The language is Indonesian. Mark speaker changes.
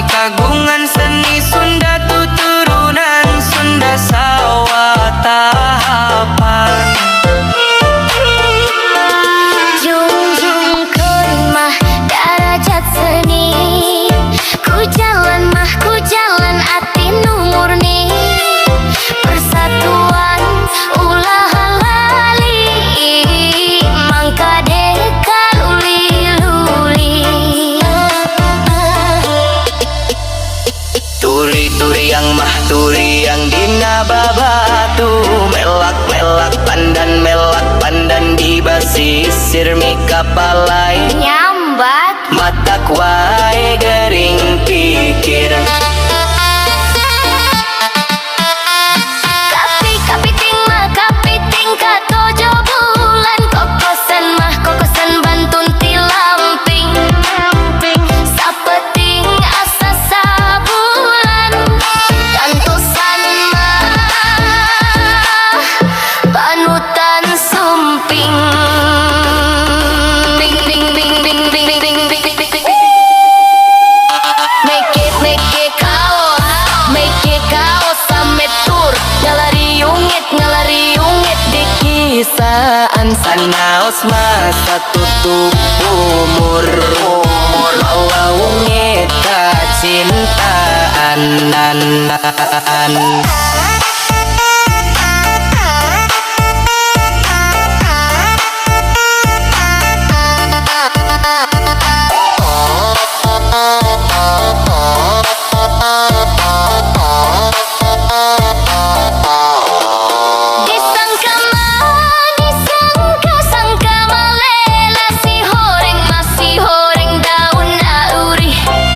Speaker 1: kagungan seni Sunda tuturunan Sunda sawah tahapan.
Speaker 2: Junjung kerimah darajat seni, ku jalan ati nu murni, persatuan ulah halali, mangka deka luli-luli.
Speaker 1: Turi-turi yang mah turi yang dina babatu, melak-melak pandan di basisir mika palai,
Speaker 2: Nyambat
Speaker 1: mata wae gering pikir.
Speaker 2: kapiting katojo bulan, kokosan bantun ti lamping, sapeting asa sabulan, kantosan mah panutan sumping. Make it kaos sampai tur, ngalariungit di
Speaker 1: Kisaan sanaos masa tutup umur, lawungit kacintaan.